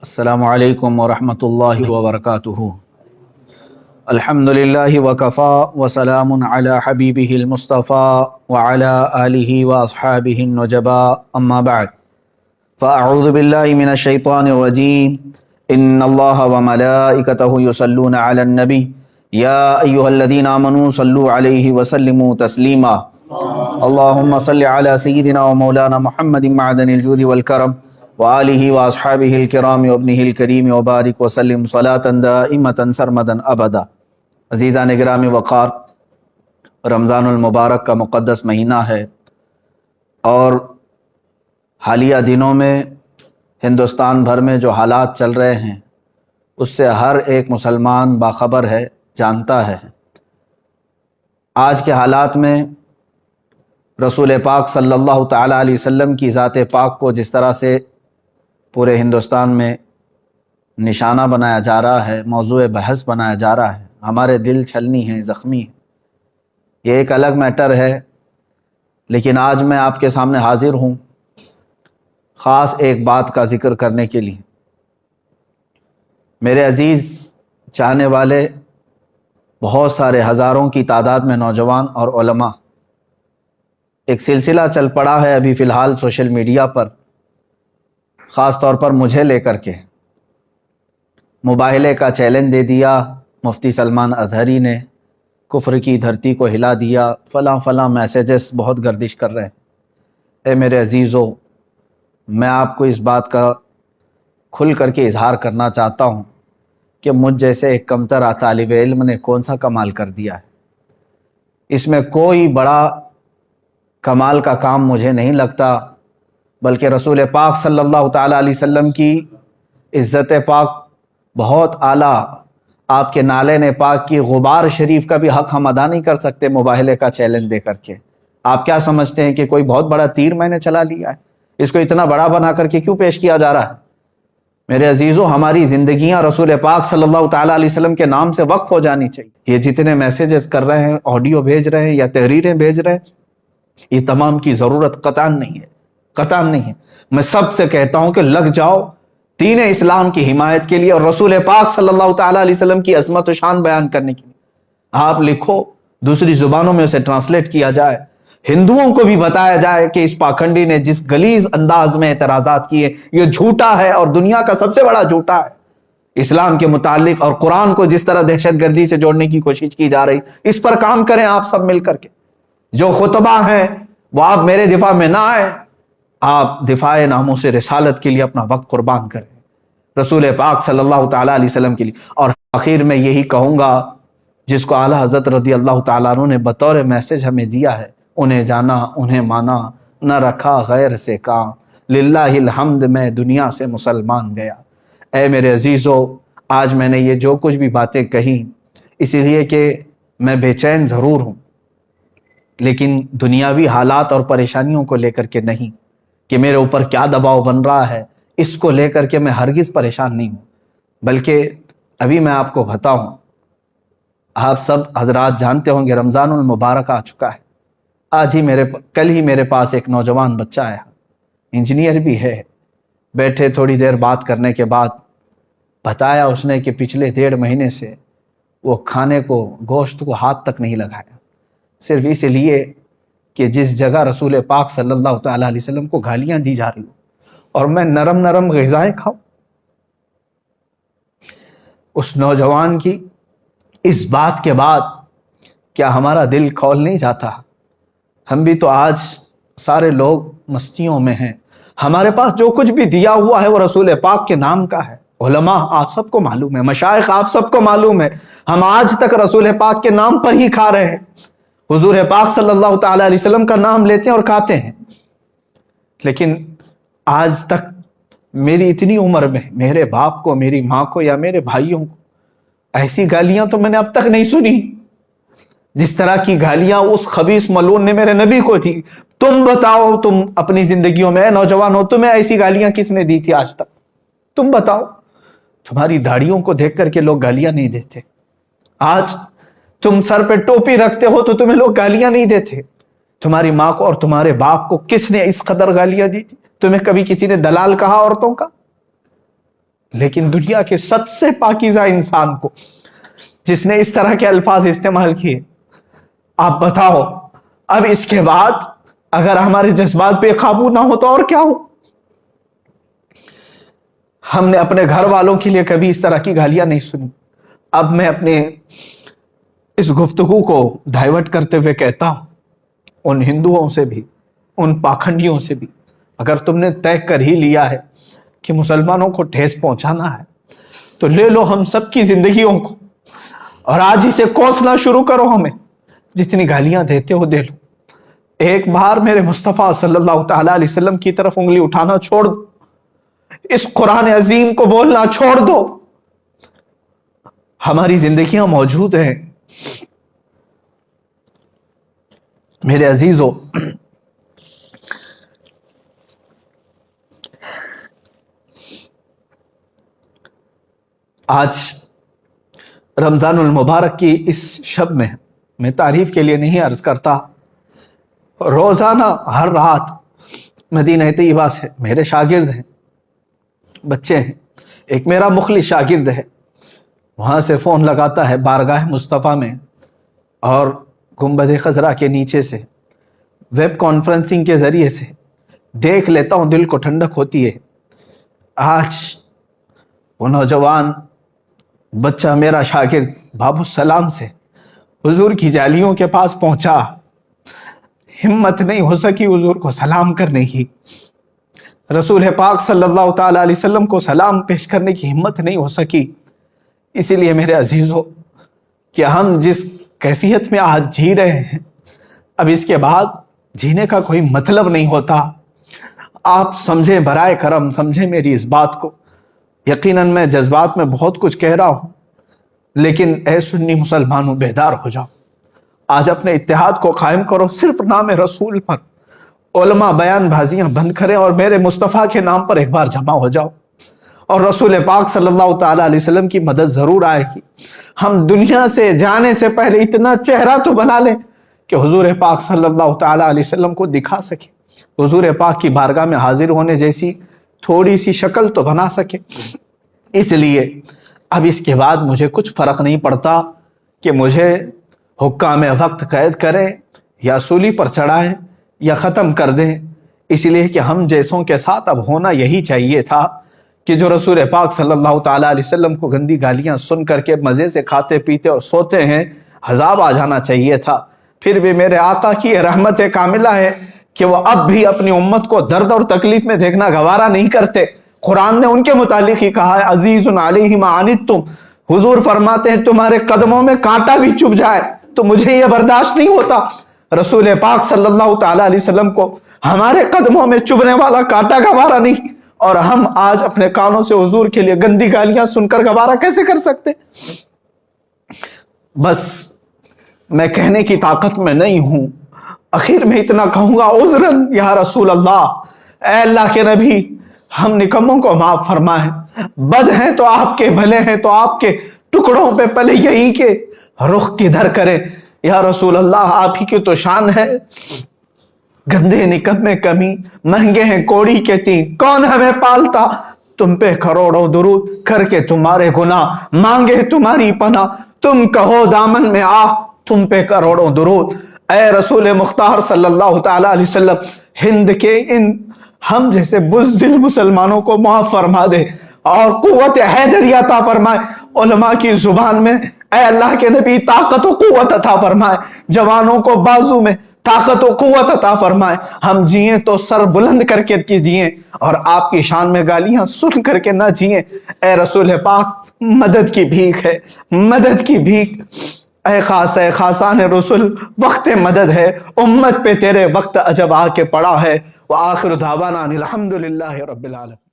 السلام علیکم ورحمۃ اللہ وبرکاتہ۔ الحمدللہ وکفا وسلام علی حبیبہ المصطفیٰ وعلی آلہ واصحابہ النجبا اما بعد فاعوذ باللہ من الشیطان الرجیم ان اللہ وملائکتہ یصلون علی النبی یا ایہا الذین آمنوا صلوا علیہ وسلموا تسلیما اللہم صل علی سیدنا ومولانا محمد معدن الجود والکرم وآلہ واصحابہ الکرام وابنہ الکریم وبارک وسلم صلاۃ دائمۃ سرمدا ابدا۔ عزیزان گرامی وقار، رمضان المبارک کا مقدس مہینہ ہے اور حالیہ دنوں میں ہندوستان بھر میں جو حالات چل رہے ہیں اس سے ہر ایک مسلمان باخبر ہے، جانتا ہے۔ آج کے حالات میں رسول پاک صلی اللہ تعالیٰ علیہ وسلم کی ذات پاک کو جس طرح سے پورے ہندوستان میں نشانہ بنایا جا رہا ہے، موضوع بحث بنایا جا رہا ہے، ہمارے دل چھلنی ہیں، زخمی ہیں، یہ ایک الگ میٹر ہے۔ لیکن آج میں آپ کے سامنے حاضر ہوں خاص ایک بات کا ذکر کرنے کے لیے۔ میرے عزیز چاہنے والے بہت سارے ہزاروں کی تعداد میں نوجوان اور علماء، ایک سلسلہ چل پڑا ہے ابھی فی الحال سوشل میڈیا پر، خاص طور پر مجھے لے کر کے مباہلے کا چیلنج دے دیا مفتی سلمان اظہری نے، کفر کی دھرتی کو ہلا دیا، فلاں فلاں میسیجز بہت گردش کر رہے ہیں۔ اے میرے عزیزو، میں آپ کو اس بات کا کھل کر کے اظہار کرنا چاہتا ہوں کہ مجھ جیسے ایک کمتر طالب علم نے کون سا کمال کر دیا ہے۔ اس میں کوئی بڑا کمال کا کام مجھے نہیں لگتا، بلکہ رسول پاک صلی اللہ تعالیٰ علیہ وسلم کی عزت پاک بہت اعلیٰ، آپ کے نالے نے پاک کی غبار شریف کا بھی حق ہم ادا نہیں کر سکتے مباہلے کا چیلنج دے کر کے۔ آپ کیا سمجھتے ہیں کہ کوئی بہت بڑا تیر میں نے چلا لیا ہے؟ اس کو اتنا بڑا بنا کر کے کیوں پیش کیا جا رہا ہے؟ میرے عزیزو، ہماری زندگیاں رسول پاک صلی اللہ تعالیٰ علیہ وسلم کے نام سے وقف ہو جانی چاہیے۔ یہ جتنے میسیجز کر رہے ہیں، آڈیو بھیج رہے ہیں یا تحریریں بھیج رہے ہیں، یہ تمام کی ضرورت قطعاً نہیں ہے، قطعاً نہیں ہے۔ میں سب سے کہتا ہوں کہ لگ جاؤ دین اسلام کی حمایت کے لیے اور رسول پاک صلی اللہ تعالیٰ علیہ وسلم کی عظمت و شان بیان کرنے کے لیے۔ آپ لکھو، دوسری زبانوں میں اسے ٹرانسلیٹ کیا جائے، ہندوؤں کو بھی بتایا جائے کہ اس پاکھنڈی نے جس غلیظ انداز میں اعتراضات کیے یہ جھوٹا ہے اور دنیا کا سب سے بڑا جھوٹا ہے۔ اسلام کے متعلق اور قرآن کو جس طرح دہشت گردی سے جوڑنے کی کوشش کی جا رہی، اس پر کام کریں آپ سب مل کر کے۔ جو خطبہ ہیں وہ آپ میرے دفاع میں نہ آئے، آپ دفاع ناموس رسالت کے لیے اپنا وقت قربان کریں، رسول پاک صلی اللہ تعالیٰ علیہ وسلم کے لیے۔ اور آخر میں یہی کہوں گا، جس کو اعلیٰ حضرت رضی اللہ تعالیٰ عنہ نے بطور میسج ہمیں دیا ہے، انہیں جانا، انہیں مانا، نہ رکھا غیر سے کام، للہ الحمد میں دنیا سے مسلمان گیا۔ اے میرے عزیزو، آج میں نے یہ جو کچھ بھی باتیں کہیں اس لیے کہ میں بے چین ضرور ہوں، لیکن دنیاوی حالات اور پریشانیوں کو لے کر کے نہیں کہ میرے اوپر کیا دباؤ بن رہا ہے، اس کو لے کر کے میں ہرگز پریشان نہیں ہوں، بلکہ ابھی میں آپ کو بتاؤں، آپ سب حضرات جانتے ہوں گے رمضان المبارک آ چکا ہے۔ کل ہی میرے پاس ایک نوجوان بچہ آیا، انجینئر بھی ہے، بیٹھے تھوڑی دیر بات کرنے کے بعد بتایا اس نے کہ پچھلے 1.5 مہینے سے وہ کھانے کو، گوشت کو ہاتھ تک نہیں لگایا، صرف اس لیے کہ جس جگہ رسول پاک صلی اللہ تعالیٰ علیہ وسلم کو گالیاں دی جا رہی ہوں اور میں نرم نرم غذائیں کھاؤں۔ اس نوجوان کی اس بات کے بعد کیا ہمارا دل کھول نہیں جاتا؟ ہم بھی تو آج سارے لوگ مستیوں میں ہیں، ہمارے پاس جو کچھ بھی دیا ہوا ہے وہ رسول پاک کے نام کا ہے۔ علماء آپ سب کو معلوم ہے، مشائخ آپ سب کو معلوم ہے، ہم آج تک رسول پاک کے نام پر ہی کھا رہے ہیں، حضور پاک صلی اللہ تعالیٰ علیہ وسلم کا نام لیتے ہیں اور کھاتے ہیں۔ لیکن آج تک میری اتنی عمر میں میرے باپ کو، میری ماں کو یا میرے بھائیوں کو ایسی گالیاں تو میں نے اب تک نہیں سنی جس طرح کی گالیاں اس خبیث ملعون نے میرے نبی کو دی۔ تم بتاؤ، تم اپنی زندگیوں میں نوجوان ہو، تمہیں ایسی گالیاں کس نے دی تھی آج تک؟ تم بتاؤ، تمہاری داڑھیوں کو دیکھ کر کے لوگ گالیاں نہیں دیتے، آج تم سر پہ ٹوپی رکھتے ہو تو تمہیں لوگ گالیاں نہیں دیتے۔ تمہاری ماں کو اور تمہارے باپ کو کس نے اس قدر گالیاں دی تھی؟ تمہیں کبھی کسی نے دلال کہا عورتوں کا؟ لیکن دنیا کے سب سے پاکیزہ انسان کو جس نے اس طرح کے الفاظ استعمال کیے، آپ بتاؤ اب اس کے بعد اگر ہمارے جذبات پہ قابو نہ ہو تو اور کیا ہو؟ ہم نے اپنے گھر والوں کے لیے کبھی اس طرح کی گالیاں نہیں سنی۔ اب میں اپنے اس گفتگو کو ڈائیورٹ کرتے ہوئے کہتا ہوں، ان ہندوؤں سے بھی، ان پاکھنڈیوں سے بھی، اگر تم نے طے کر ہی لیا ہے کہ مسلمانوں کو ٹھیس پہنچانا ہے تو لے لو ہم سب کی زندگیوں کو اور آج ہی سے کوسنا شروع کرو، ہمیں جتنی گالیاں دیتے ہو دے لو۔ ایک بار میرے مصطفیٰ صلی اللہ تعالیٰ علیہ وسلم کی طرف انگلی اٹھانا چھوڑ دو، اس قرآن عظیم کو بولنا چھوڑ دو۔ ہماری زندگیاں موجود ہیں میرے عزیزو۔ آج رمضان المبارک کی اس شب میں تعریف کے لیے نہیں عرض کرتا، روزانہ ہر رات مدینہ طیبہ سے میرے شاگرد ہیں، بچے ہیں، ایک میرا مخلص شاگرد ہے، وہاں سے فون لگاتا ہے بارگاہ مصطفیٰ میں اور گنبد خضرا کے نیچے سے ویب کانفرنسنگ کے ذریعے سے دیکھ لیتا ہوں، دل کو ٹھنڈک ہوتی ہے۔ آج وہ نوجوان بچہ میرا شاگرد باب السلام سے حضور کی جالیوں کے پاس پہنچا، ہمت نہیں ہو سکی حضور کو سلام کرنے کی، رسول پاک صلی اللہ تعالیٰ علیہ وسلم کو سلام پیش کرنے کی ہمت نہیں ہو سکی۔ اسی لیے میرے عزیزو کہ ہم جس کیفیت میں آج جی رہے ہیں، اب اس کے بعد جینے کا کوئی مطلب نہیں ہوتا۔ آپ سمجھیں، برائے کرم سمجھیں میری اس بات کو۔ یقیناً میں جذبات میں بہت کچھ کہہ رہا ہوں، لیکن اے سنی مسلمانوں بیدار ہو جاؤ، آج اپنے اتحاد کو قائم کرو، صرف نام رسول پر علماء بیان بازیاں بند کریں اور میرے مصطفیٰ کے نام پر ایک بار جمع ہو جاؤ، اور رسول پاک صلی اللہ تعالیٰ علیہ وسلم کی مدد ضرور آئے گی۔ ہم دنیا سے جانے سے پہلے اتنا چہرہ تو بنا لیں کہ حضور پاک صلی اللہ تعالیٰ علیہ وسلم کو دکھا سکے، حضور پاک کی بارگاہ میں حاضر ہونے جیسی تھوڑی سی شکل تو بنا سکے۔ اس لیے اب اس کے بعد مجھے کچھ فرق نہیں پڑتا کہ مجھے حکام وقت قید کریں یا سولی پر چڑھائیں یا ختم کر دیں، اس لیے کہ ہم جیسوں کے ساتھ اب ہونا یہی چاہیے تھا کہ جو رسول پاک صلی اللہ تعالیٰ علیہ وسلم کو گندی گالیاں سن کر کے مزے سے کھاتے پیتے اور سوتے ہیں، عذاب آ جانا چاہیے تھا۔ پھر بھی میرے آقا کی یہ رحمت کاملہ ہے کہ وہ اب بھی اپنی امت کو درد اور تکلیف میں دیکھنا گوارا نہیں کرتے۔ قرآن نے ان کے متعلق ہی کہا ہے، عزیز علیہ ما عنتم، حضور فرماتے ہیں تمہارے قدموں میں کانٹا بھی چبھ جائے تو مجھے یہ برداشت نہیں ہوتا۔ رسول پاک صلی اللہ تعالیٰ علیہ وسلم کو ہمارے قدموں میں چبھنے والا کانٹا گوارا نہیں، اور ہم آج اپنے کانوں سے حضور کے لیے گندی گالیاں سن کر گوارا کیسے کر سکتے؟ بس میں کہنے کی طاقت میں نہیں ہوں، اخیر میں اتنا کہوں گا، عذراً یا رسول اللہ، اے اللہ کے نبی ہم نکموں کو معاف فرمائیں، بد ہیں تو آپ کے، بھلے ہیں تو آپ کے، ٹکڑوں پہ پلے یہی کے رخ کدھر کریں، یا رسول اللہ آپ ہی کی تو شان ہے۔ گندے نکمے کمی، مہنگے ہیں کوڑی کے تین، کون ہمیں پالتا، تم پہ کروڑوں درود کر کے تمہارے گناہ مانگے تمہاری پناہ، تم کہو دامن میں آ تم پہ کروڑوں درود۔ اے رسول مختار صلی اللہ تعالیٰ علیہ وسلم، ہند کے ان ہم جیسے بزدل مسلمانوں کو معاف فرما دے اور قوت حیدری عطا فرمائے، علماء کی زبان میں اے اللہ کے نبی طاقت و قوت عطا فرمائے، جوانوں کو بازو میں طاقت و قوت عطا فرمائے، ہم جئیں تو سر بلند کر کے جئیں اور آپ کی شان میں گالیاں سن کر کے نہ جئیں۔ اے رسول پاک مدد کی بھیک ہے، مدد کی بھیک، اے خاص اے خاصان رسول وقت مدد ہے، امت پہ تیرے وقت عجب آ کے پڑا ہے۔ وآخر دعوانا الحمدللہ رب العالمین۔